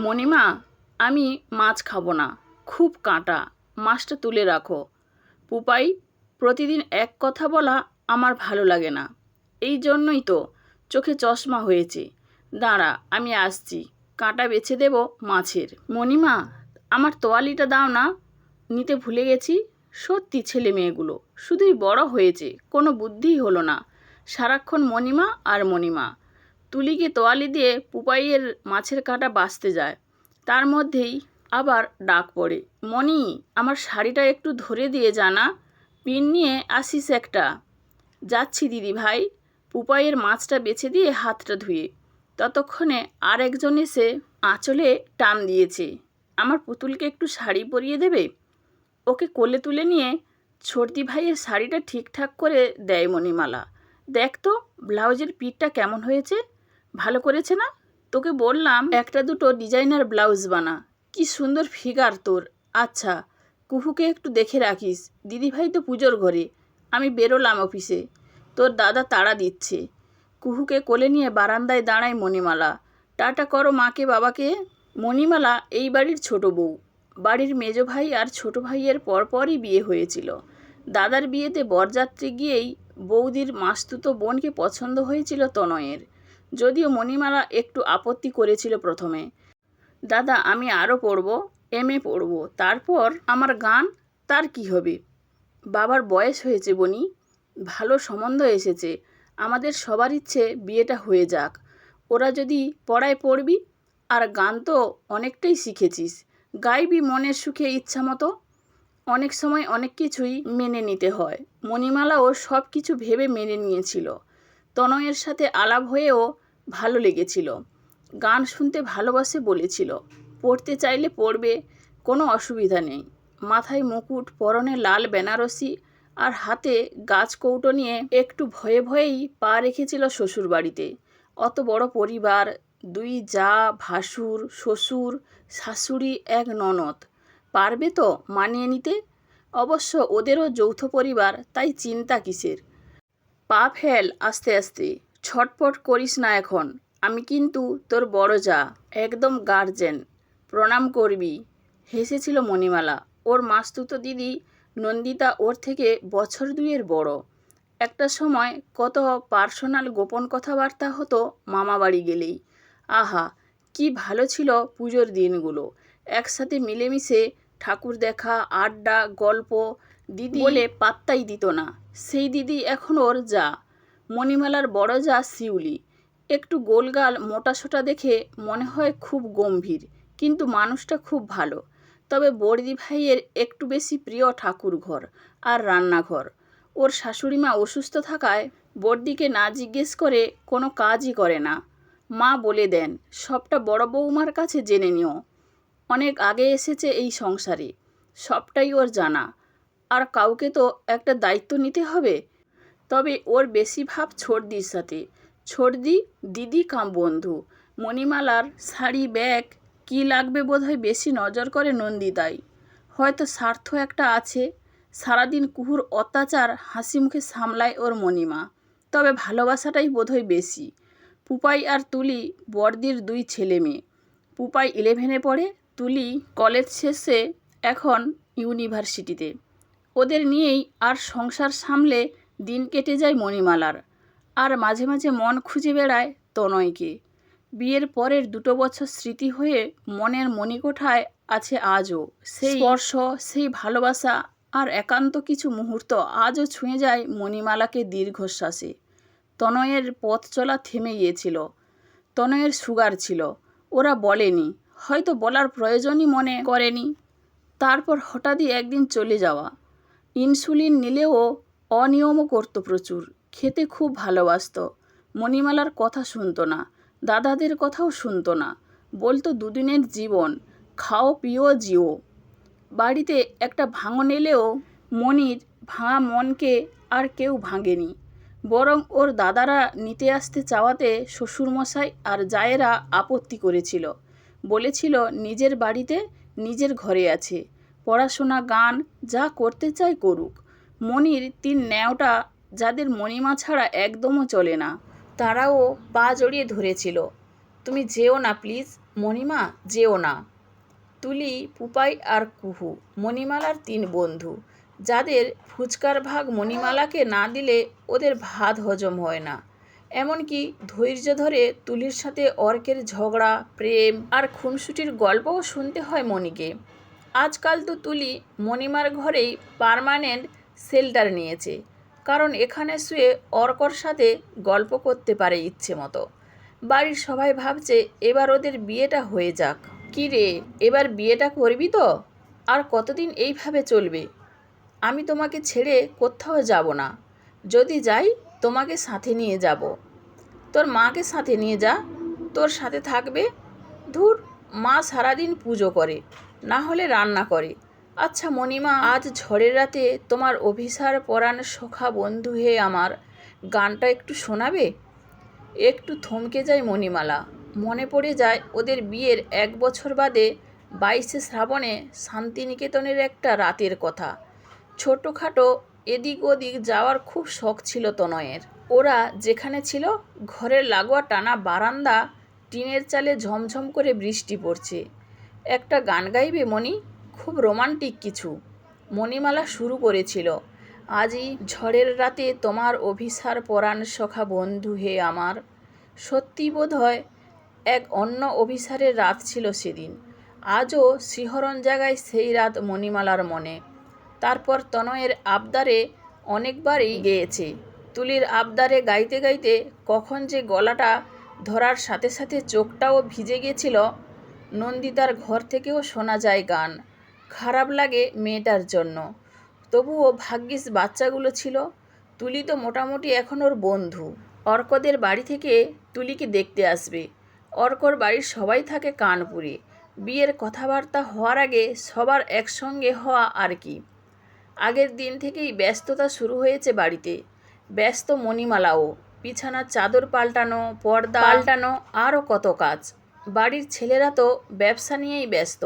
মণিমা, আমি মাছ খাবো না, খুব কাঁটা, মাছটা তুলে রাখো। পুপাই, প্রতিদিন এক কথা বলা আমার ভালো লাগে না। এই জন্যই তো চোখে চশমা হয়েছে। দাঁড়া, আমি আসছি, কাঁটা বেছে দেব মাছের। মণিমা, আমার তোয়ালিটা দাও না, নিতে ভুলে গেছি। সত্যি ছেলে মেয়েগুলো শুধুই বড় হয়েছে, কোনো বুদ্ধিই হলো না। সারাক্ষণ মণিমা আর মণিমা। তুলিকে তোয়ালি দিয়ে পুপাইয়ের মাছের কাঁটা বাছতে যায়, তার মধ্যেই আবার ডাক পড়ে, মণি, আমার শাড়িটা একটু ধরে দিয়ে জানা, পিন নিয়ে আসিস একটা। যাচ্ছি দিদি ভাই। পুপাইয়ের মাছটা বেছে দিয়ে হাতটা ধুয়ে ততক্ষণে আর একজন এসে আঁচলে টান দিয়েছে, আমার পুতুলকে একটু শাড়ি পরিয়ে দেবে। ওকে কোলে তুলে নিয়ে ছর্দি ভাইয়ের শাড়িটা ঠিকঠাক করে দেয় মণিমালা। দেখ তো ব্লাউজের পিঠটা কেমন হয়েছে, ভালো করেছে না? তোকে বললাম একটা দুটো ডিজাইনার ব্লাউজ বানা, কি সুন্দর ফিগার তোর। আচ্ছা, কুহুকে একটু দেখে রাখিস, দিদিভাই তো পুজোর ঘরে, আমি বেরোলাম অফিসে, তোর দাদা তাড়া দিচ্ছে। কুহুকে কোলে নিয়ে বারান্দায় দাঁড়ায় মণিমালা। টাটা করো মাকে বাবাকে। মণিমালা এই বাড়ির ছোট বউ। বাড়ির মেজ ভাই আর ছোট ভাইয়ের পরপরই বিয়ে হয়েছিল। দাদার বিয়েতে বরযাত্রী গিয়েই বৌদির মাসতুতো বোনকে পছন্দ হয়েছিল তনয়ের, যদিও মণিমালা একটু আপত্তি করেছিল প্রথমে। দাদা, আমি আরও পড়ব, এমএ পড়ব, তারপর আমার গান, তার কি হবে? বাবার বয়স হয়েছে বনি, ভালো সম্বন্ধ এসেছে, আমাদের সবার ইচ্ছে বিয়েটা হয়ে যাক। ওরা যদি পড়ায় পড়বি, আর গান তো অনেকটাই শিখেছিস, গাইবি মনের সুখে ইচ্ছা মতো। অনেক সময় অনেক কিছুই মেনে নিতে হয়। মণিমালাও সব কিছু ভেবে মেনে নিয়েছিল। তনয়ের সাথে আলাপ হয়েও ভালো লেগেছিল, গান শুনতে ভালোবাসে বলেছিল, পড়তে চাইলে পড়বে, কোনো অসুবিধা নেই। মাথায় মুকুট, পরনে লাল বেনারসি, আর হাতে গাছ কৌটো নিয়ে একটু ভয়ে ভয়েই পা রেখেছিল শ্বশুর বাড়িতে। অত বড় পরিবার, দুই জা, ভাসুর, শ্বশুর, শাশুড়ি, এক ননদ, পারবে তো মানিয়ে নিতে? অবশ্য ওদেরও যৌথ পরিবার, তাই চিন্তা কিসের। পা ফেল আস্তে আস্তে, ছটপট করিস না এখন, আমি কিন্তু তোর বড় জা, একদম গার্জেন, প্রণাম করবি। হেসেছিল মণিমালা। ওর মাসতুতো দিদি নন্দিতা ওর থেকে বছর দুইয়ের বড়। একটা সময় কত পার্সোনাল গোপন কথাবার্তা হতো মামা বাড়ি গেলেই। আহা, কি ভালো ছিল পুজোর দিনগুলো, একসাথে মিলেমিশে ঠাকুর দেখা, আড্ডা, গল্প। দিদি বলে পাত্তাই দিত না, সেই দিদি এখন ওর যা। মণিমালার বড় যা শিউলি, একটু গোলগাল মোটাসোটা দেখে মনে হয় খুব গম্ভীর, কিন্তু মানুষটা খুব ভালো। তবে বড়দি ভাইয়ের একটু বেশি প্রিয় ঠাকুর ঘর আর রান্নাঘর। ওর শাশুড়িমা অসুস্থ থাকায় বড়দিকে না জিজ্ঞেস করে কোনো কাজই করে না। মা বলে দেন, সবটা বড় বৌমার কাছে জেনে নিও, অনেক আগে এসেছে এই সংসারে, সবটাই ওর জানা, আর কাউকে তো একটা দায়িত্ব নিতে হবে। তবে ওর বেশি ভাব ছর্দির সাথে, ছর্দি দিদি কাম বন্ধু। মণিমালার শাড়ি, ব্যাগ, কী লাগবে বোধহয় বেশি নজর করে নন্দিতাই। হয়তো স্বার্থ একটা আছে, সারাদিন কুহুর অত্যাচার হাসি মুখে সামলায় ওর মণিমা, তবে ভালোবাসাটাই বোধহয় বেশি। পুপাই আর তুলি বড়দির দুই ছেলে মেয়ে। পুপাই 11-এ পড়ে, তুলি কলেজ শেষে এখন ইউনিভার্সিটিতে। ওদের নিয়েই আর সংসার সামলে দিন কেটে যায় মণিমালার। আর মাঝে মাঝে মন খুঁজে বেড়ায় তনয়কে। বিয়ের পরের 2 বছর স্মৃতি হয়ে মনের মণিকোঠায় আছে আজও, সেই স্পর্শ, সেই ভালোবাসা, আর একান্ত কিছু মুহূর্ত আজও ছুঁয়ে যায় মণিমালাকে দীর্ঘশ্বাসে। তনয়ের পথ চলা থেমে গিয়েছিল, তনয়ের সুগার ছিল, ওরা বলেনি, হয়তো বলার প্রয়োজনই মনে করেনি। তারপর হঠাৎই একদিন চলে যাওয়া। ইনসুলিন নিলেও অনিয়মও করতো প্রচুর, খেতে খুব ভালোবাসত। মণিমালার কথা শুনতো না, দাদাদের কথাও শুনতো না, বলতো দুদিনের জীবন, খাও পিও জিও। বাড়িতে একটা ভাঙন এলেও মনির ভাঙা মনকে আর কেউ ভাঙেনি, বরং ওর দাদারা নিতে আসতে চাওয়াতে শ্বশুরমশাই আর জায়েরা আপত্তি করেছিল, বলেছিল নিজের বাড়িতে নিজের ঘরে আছে, পড়াশোনা, গান, যা করতে চায় করুক। মনির 3 ন্যাওটা, যাদের মণিমা ছাড়া একদমও চলে না, তারাও পা জড়িয়ে ধরেছিল, তুমি যেও না প্লিজ, মণিমা যেও না। তুলি, পুপাই আর কুহু মণিমালার 3 বন্ধু, যাদের ফুচকার ভাগ মণিমালাকে না দিলে ওদের ভাত হজম হয় না। এমনকি ধৈর্য ধরে তুলির সাথে অর্কের ঝগড়া, প্রেম আর খুনসুটির গল্পও শুনতে হয় মণিকে। আজকাল তো তুলি মণিমার ঘরেই পার্মানেন্ট শেল্টার নিয়েছে, কারণ এখানে শুয়ে অর্কর সাথে গল্প করতে পারে ইচ্ছে মতো। বাড়ির সবাই ভাবছে এবার ওদের বিয়েটা হয়ে যাক। কি রে, এবার বিয়েটা করবি তো? আর কতদিন এইভাবে চলবে? আমি তোমাকে ছেড়ে কোথাও যাব না। যদি যাই তোমাকে সাথে নিয়ে যাব। তোর মাকে সাথে নিয়ে যা, তোর সাথে থাকবে। ধুর, মা সারাদিন পুজো করে, না হলে রান্না করে। আচ্ছা মণিমা, আজ ঝড়ের রাতে তোমার অভিসার পরাণ সখা বন্ধু হে আমার গানটা একটু শোনাবে? একটু থমকে যায় মণিমালা। মনে পড়ে যায় ওদের বিয়ের 1 বছর বাদে 22শে শ্রাবণে শান্তিনিকেতনের একটা রাতের কথা। ছোটোখাটো এদিক ওদিক যাওয়ার খুব শখ ছিল তনয়ের। ওরা যেখানে ছিল ঘরের লাগোয়া টানা বারান্দা, টিনের চালে ঝমঝম করে বৃষ্টি পড়ছে। একটা গান গাইবে মণি? খুব রোমান্টিক কিছু। মণিমালা শুরু করেছিল, আজই ঝড়ের রাতে তোমার অভিসার পরাণ সখা বন্ধু হে আমার। সত্যি বোধ হয় এক অন্য অভিসারের রাত ছিল সেদিন। আজও শিহরণ জাগায় সেই রাত মণিমালার মনে। তারপর তনয়ের আবদারে অনেকবারই গেয়েছে। তুলির আবদারে গাইতে গাইতে কখন যে গলাটা ধরার সাথে সাথে চোখটাও ভিজে গেছিল। নন্দিতার ঘর থেকেও শোনা যায় গান। খারাপ লাগে মেয়েটার জন্য, তবুও ভাগ্যিস বাচ্চাগুলো ছিল। তুলি তো মোটামুটি এখন ওর বন্ধু। অর্কদের বাড়ি থেকে তুলিকে দেখতে আসবে। অর্কর বাড়ির সবাই থাকে কানপুরে। বিয়ের কথাবার্তা হওয়ার আগে সবার একসঙ্গে হওয়া আর কি। আগের দিন থেকেই ব্যস্ততা শুরু হয়েছে বাড়িতে। ব্যস্ত মণিমালাও, বিছানার চাদর পাল্টানো, পর্দা পাল্টানো, আরও কত কাজ। বাড়ির ছেলেরা তো ব্যবসা নিয়েই ব্যস্ত।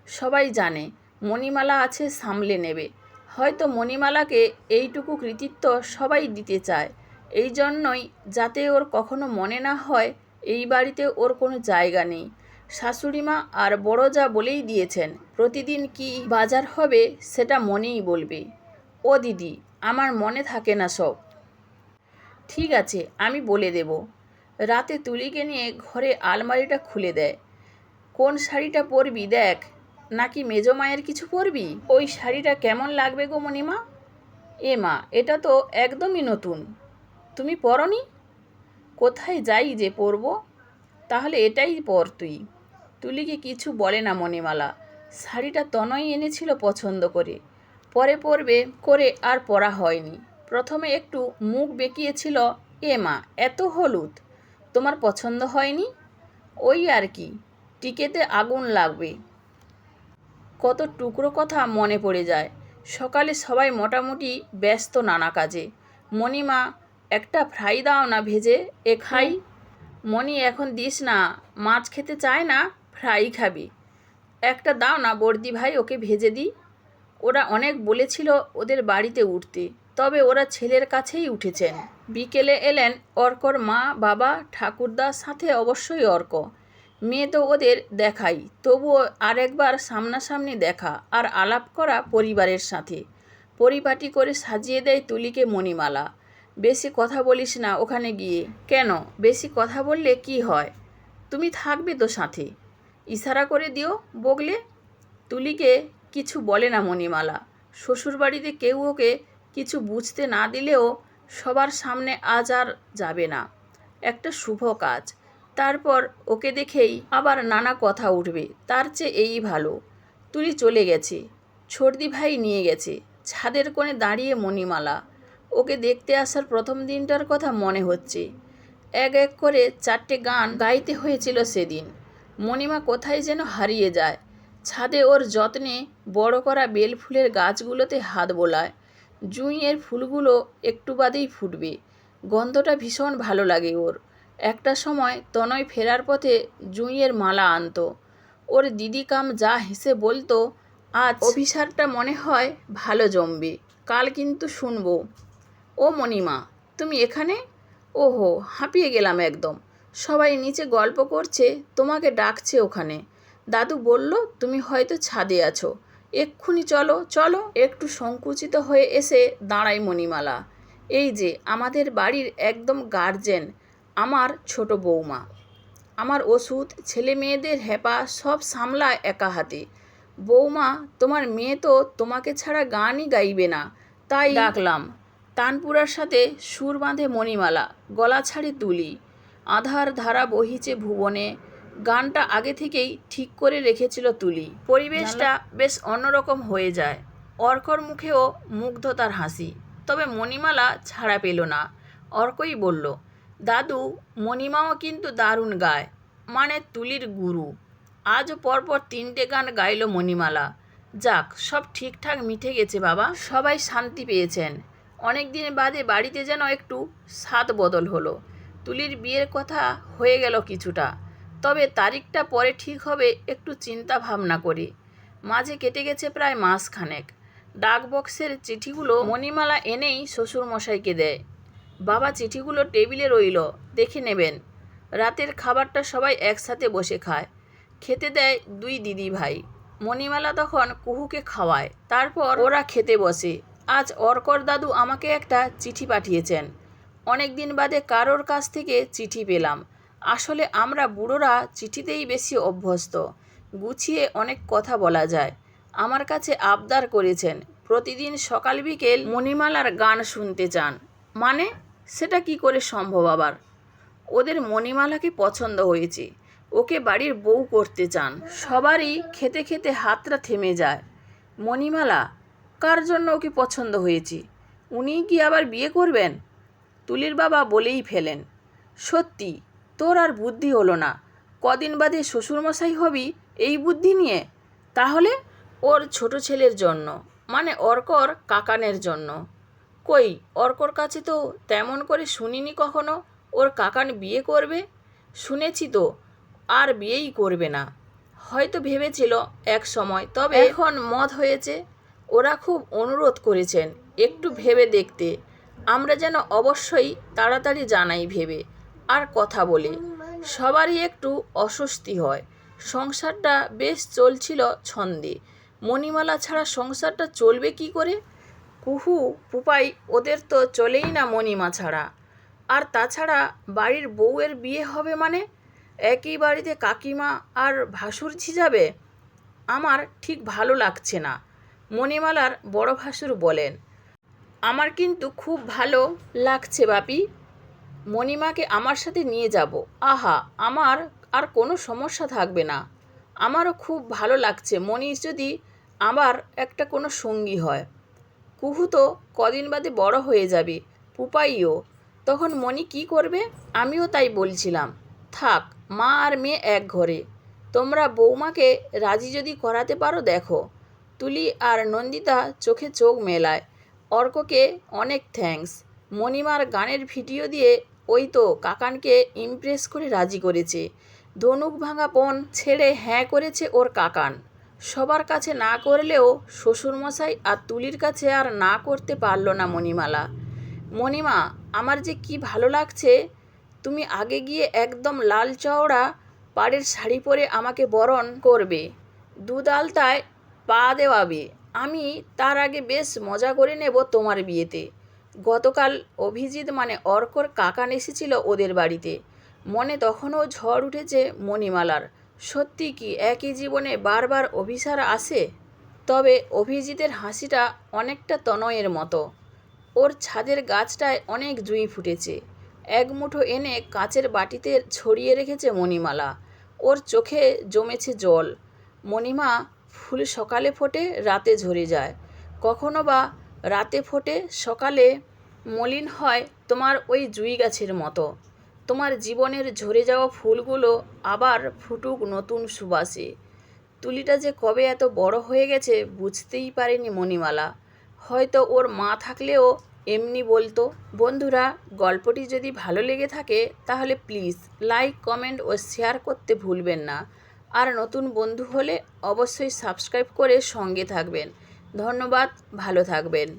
সবাই জানে মণিমালা আছে, সামলে নেবে। হয়তো মণিমালাকে এইটুকু কৃতিত্ব সবাই দিতে চায়, এই জন্যই যাতে ওর কখনো মনে না হয় এই বাড়িতে ওর কোনো জায়গা নেই। শাশুড়িমা আর বড় যা বলেই দিয়েছেন, প্রতিদিন কি বাজার হবে সেটা মনেই বলবে। ও দিদি, আমার মনে থাকে না সব। ঠিক আছে, আমি বলে দেব। রাতে তুলিকে নিয়ে ঘরে আলমারিটা খুলে দেয়। কোন শাড়িটা পরবি দেখ, নাকি মেজো মায়ের কিছু পরবি? ওই শাড়িটা কেমন লাগবে গো মণিমা? এ মা, এটা তো একদমই নতুন, তুমি পরনি? কোথায় যাই যে পরবো? তাহলে এটাই পর তুই। তুলিকে কিছু বলে না মণিমালা। শাড়িটা তনয় এনেছিল পছন্দ করে, পরে পরবে করে আর পরা হয়নি। প্রথমে একটু মুখ বেঁকিয়েছিল। এ মা, এত হলুদ, তোমার পছন্দ হয়নি? ওই আর কি, টিকেতে আগুন লাগবে। কত টুকরো কথা মনে পড়ে যায়। সকালে সবাই মোটামুটি ব্যস্ত নানা কাজে। মণিমা, একটা ফ্রাই দাও না ভেজে, এ খাই। মণি, এখন দিস না, মাছ খেতে চায় না, ফ্রাই খাবি। একটা দাও না বর্দি ভাই, ওকে ভেজে দিই। ওরা অনেক বলেছিল ওদের বাড়িতে উঠতে, তবে ওরা ছেলের কাছেই উঠেছেন। বিকেলে এলেন অর্কর মা, বাবা, ঠাকুরদার সাথে অবশ্যই অর্ক। মেয়ে তো ওদের দেখাই, তবুও আরেকবার সামনাসামনি দেখা আর আলাপ করা পরিবারের সাথে। পরিপাটি করে সাজিয়ে দেয় তুলিকে মণিমালা। বেশি কথা বলিস না ওখানে গিয়ে। কেন, বেশি কথা বললে কি হয়? তুমি থাকবে তো সাথে, ইশারা করে দিও বগলে। তুলিকে কিছু বলে না মণিমালা। শ্বশুরবাড়িতে কেউ ওকে কিছু বুঝতে না দিলেও সবার সামনে আজ আর যাবে না। একটা শুভ কাজ, তারপর ওকে দেখেই আবার নানা কথা উঠবে। তার চেয়ে এই ভালো। তুলি চলে গেছে, ছর্দি ভাই নিয়ে গেছে। ছাদের কোণে দাঁড়িয়ে মণিমালা। ওকে দেখতে আসার প্রথম দিনটার কথা মনে হচ্ছে। এক এক করে 4টে গান গাইতে হয়েছিল সেদিন। মণিমা কোথায় যেন হারিয়ে যায়। ছাদে ওর যত্নে বড় করা বেলফুলের গাছগুলোতে হাত বোলায়। জুঁইয়ের ফুলগুলো একটু বাদেই ফুটবে। গন্ধটা ভীষণ ভালো লাগে ওর। একটা সময় তনয় ফেরার পথে জুঁইয়ের মালা আনতো। ওর দিদি কাম যা হেসে বলতো, আজ অভিসারটা মনে হয় ভালো জমবে, কাল কিন্তু শুনবো। ও মণিমা, তুমি এখানে? ওহো, হাঁপিয়ে গেলাম একদম। সবাই নিচে গল্প করছে, তোমাকে ডাকছে ওখানে। দাদু বলল, তুমি হয়তো ছাদে আছো, এক্ষুনি চলো চলো। একটু সংকুচিত হয়ে এসে দাঁড়ায় মণিমালা। এই যে আমাদের বাড়ির একদম গার্জেন, আমার ছোট বৌমা। আমার ওষুধ, ছেলে মেয়েদের হেপা সব সামলায় একা হাতে। বৌমা, তোমার মেয়ে তো তোমাকে ছাড়া গানই গাইবে না, তাই ডাকলাম। তানপুরার সাথে সুর বাঁধে মণিমালা, গলা ছাড়ে তুলি। আধার ধারা বহিছে ভুবনে, গানটা আগে থেকেই ঠিক করে রেখেছিল তুলি। পরিবেশটা বেশ অন্যরকম হয়ে যায়। অর্কর মুখেও মুগ্ধতার হাসি। তবে মণিমালা ছাড়া পেল না। অর্কই বলল, দাদু, মণিমাও কিন্তু দারুণ গায়, মানে তুলির গুরু। আজও পরপর 3টে গান গাইল মণিমালা। যাক, সব ঠিকঠাক মিটে গেছে বাবা, সবাই শান্তি পেয়েছেন। অনেক দিন বাদে বাড়িতে যেন একটু স্বাদ বদল হলো। তুলির বিয়ের কথা হয়ে গেল কিছুটা, তবে তারিখটা পরে ঠিক হবে একটু চিন্তা ভাবনা করি। মাঝে কেটে গেছে প্রায় মাসখানেক। ডাকবক্সের চিঠিগুলো মণিমালা এনেই শ্বশুরমশাইকে দেয়। বাবা চিঠিগুলো টেবিলে রইল, দেখে নেবেন। রাতের খাবারটা সবাই একসাথে বসে খায়। খেতে দেয় 2 দিদি ভাই। মণিমালা তখন কুহুকে খাওয়ায়, তারপর ওরা খেতে বসে। আজ অর্কর দাদু আমাকে একটা চিঠি পাঠিয়েছেন। অনেক দিন বাদে কারোর কাছ থেকে চিঠি পেলাম। আসলে আমরা বুড়োরা চিঠিতেই বেশি অভ্যস্ত, গুছিয়ে অনেক কথা বলা যায়। আমার কাছে আবদার করেছেন প্রতিদিন সকাল বিকেল মণিমালার গান শুনতে চান। মানে সেটা কি করে সম্ভব আবার? ওদের মণিমালাকে পছন্দ হয়েছে, ওকে বাড়ির বউ করতে চান। সবারই খেতে খেতে হাতটা থেমে যায়। মণিমালা, কার জন্য ওকে পছন্দ হয়েছে? উনিই কি আবার বিয়ে করবেন? তুলির বাবা বলেই ফেলেন, সত্যি তোর আর বুদ্ধি হলো না? কদিন বাদে শ্বশুরমশাই হবি এই বুদ্ধি নিয়ে? তাহলে ওর ছোট ছেলের জন্য, মানে অর্কর কাকানের জন্য। কই, অর্কর কাছে তো তেমন করে শুনিনি কখনো ওর কাকান বিয়ে করবে। শুনেছি তো আর বিয়েই করবে না। হয়তো ভেবেছিল এক সময়, তবে এখন মত হয়েছে। ওরা খুব অনুরোধ করেছেন একটু ভেবে দেখতে। আমরা যেন অবশ্যই তাড়াতাড়ি জানাই ভেবে আর কথা বলে। সবারই একটু অস্বস্তি হয়। সংসারটা বেশ চলছিল ছন্দে। মণিমালা ছাড়া সংসারটা চলবে কি করে? কুহু, পুপাই ওদের তো চলেই না মণিমা ছাড়া। আর তাছাড়া বাড়ির বউয়ের বিয়ে হবে মানে একই বাড়িতে কাকিমা আর ভাসুরঝি যাবে। আমার ঠিক ভালো লাগছে না। মণিমালার বড় ভাসুর বলেন, আমার কিন্তু খুব ভালো লাগছে বাপি। মণিমাকে আমার সাথে নিয়ে যাব। আহা, আমার আর কোনো সমস্যা থাকবে না। আমারও খুব ভালো লাগছে মণির যদি আবার একটা কোনো সঙ্গী হয়। কুহু তো কদিন বাদে বড় হয়ে যাবে, পুপাইও। তখন মণি কি করবে? আমিও তাই বলছিলাম, থাক, মা আর মেয়ে এক ঘরে। তোমরা বৌমাকে রাজি যদি করাতে পারো দেখো। তুলি আর নন্দিতা চোখে চোখ মেলায়। অর্ককে অনেক থ্যাঙ্কস। মণিমার গানের ভিডিও দিয়ে ওই তো কাকানকে ইমপ্রেস করে রাজি করেছে। ধনুক ভাঙা পণ ছেড়ে হ্যাঁ করেছে ওর কাকান। সবার কাছে না করলেও শ্বশুরমশাই আর তুলির কাছে আর না করতে পারল না মণিমালা। মণিমা, আমার যে কি ভালো লাগছে। তুমি আগে গিয়ে একদম লাল চওড়া পাড়ের শাড়ি পরে আমাকে বরণ করবে, দুধ আলতায় পা দেওয়াবে। আমি তার আগে বেশ মজা করে নেব তোমার বিয়েতে। গতকাল অভিজিৎ মানে অর্কর কাকান এসেছিল ওদের বাড়িতে। মনে তখনও ঝড় উঠেছে মণিমালার। সত্যি কি একই জীবনে বারবার অভিসার আসে? তবে অভিজিতের হাসিটা অনেকটা তনয়ের মতো। ওর ছাদের গাছটায় অনেক জুঁই ফুটেছে। এক মুঠো এনে কাচের বাটিতে ছড়িয়ে রেখেছে মণিমালা। ওর চোখে জমেছে জল। মণিমা, ফুল সকালে ফোটে রাতে ঝরে যায়, কখনো বা রাতে ফোটে সকালে মলিন হয় তোমার ওই জুঁই গাছের মতো। তোমার জীবনের ঝরে যাওয়া ফুলগুলো আবার ফুটুক নতুন সুবাসে। তুলিটা যে কবে এত বড় হয়ে গেছে বুঝতেই পারেনি মণিমালা। হয়তো ওর মা থাকলেও এমনি বলতো। বন্ধুরা, গল্পটি যদি ভালো লেগে থাকে তাহলে প্লিজ লাইক, কমেন্ট ও শেয়ার করতে ভুলবেন না। আর নতুন বন্ধু হলে অবশ্যই সাবস্ক্রাইব করে সঙ্গে থাকবেন। ধন্যবাদ, ভালো থাকবেন।